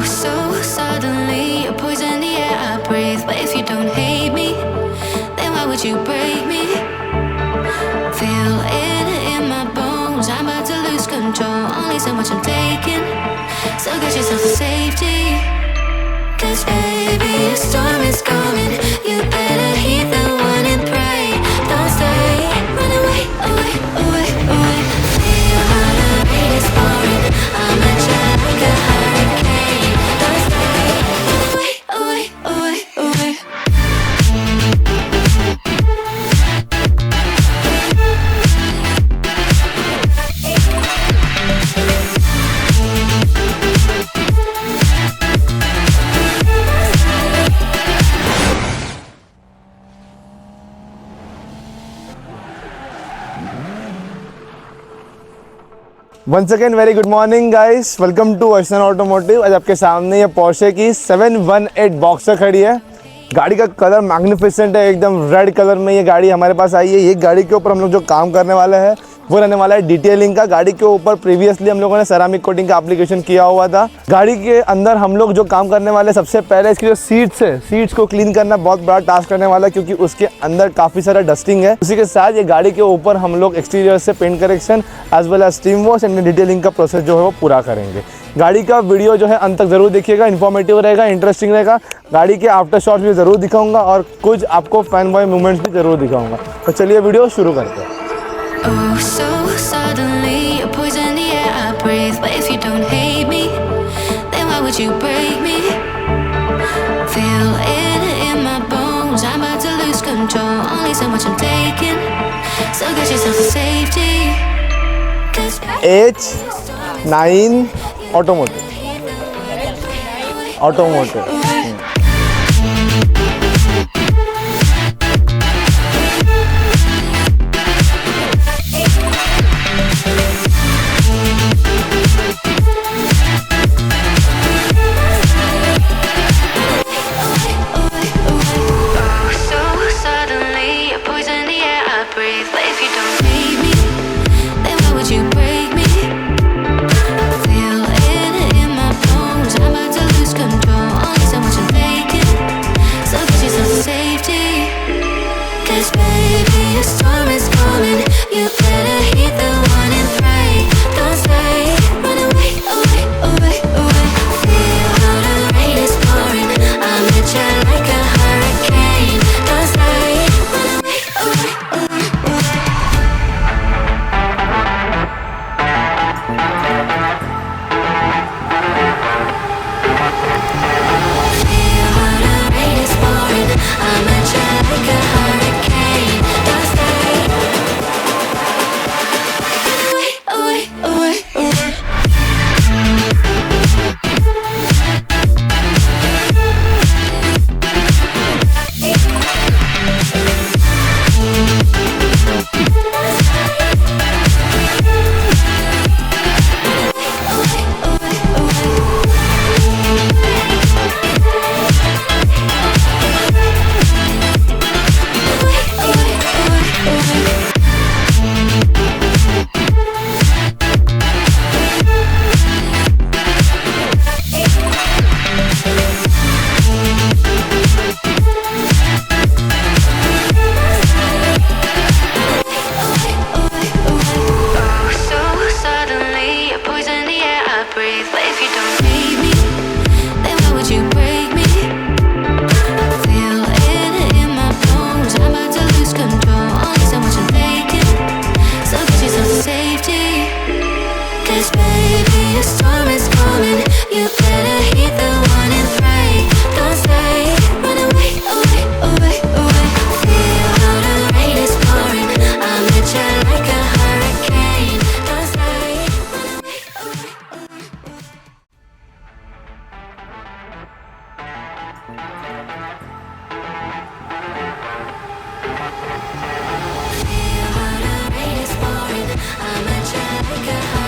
so suddenly you're poison the air I breathe. But if you don't hate me, then why would you break me? Feel it in my bones, I'm about to lose control. Only so much I'm taking, so get yourself to safety. Cause baby, a storm is coming. You better heed the warning, pray. Don't stay, run away, away, away, away. Feel how the rain is pouring. I'm at you like a hurricane. Don't stay, run away, away, away, away. Once again very good morning guys, welcome to automotive. आज आपके सामने ये Porsche की 718 boxer खड़ी है। गाड़ी का colour magnificent है, एकदम रेड कलर में ये गाड़ी हमारे पास आई है। ये गाड़ी के ऊपर हम लोग जो काम करने वाले हैं वो रहने वाला है डिटेलिंग का। गाड़ी के ऊपर प्रीवियसली हम लोगों ने सेरामिक कोटिंग का एप्लीकेशन किया हुआ था। गाड़ी के अंदर हम लोग जो काम करने वाले, सबसे पहले इसकी जो सीट्स है, सीट्स को क्लीन करना बहुत बड़ा टास्क रहने वाला है, क्योंकि उसके अंदर काफ़ी सारा डस्टिंग है। उसी के साथ ये गाड़ी के ऊपर हम लोग एक्सटीरियर से paint correction as well as steam wash and detailing का प्रोसेस जो है वो पूरा करेंगे। गाड़ी का वीडियो जो है अंत तक जरूर देखिएगा, इन्फॉर्मेटिव रहेगा, इंटरेस्टिंग रहेगा। गाड़ी के आफ्टर शॉट्स भी ज़रूर दिखाऊंगा और कुछ आपको फैन बॉय मूवमेंट्स भी ज़रूर दिखाऊंगा। तो चलिए वीडियो शुरू करते हैं। Oh, so suddenly you're poison the air I breathe. But if you don't hate me, then why would you break me? Feel it in my bones, I'm about to lose control. Only so much I'm taking, so get yourself to safety. Cause H9 automotive I'm a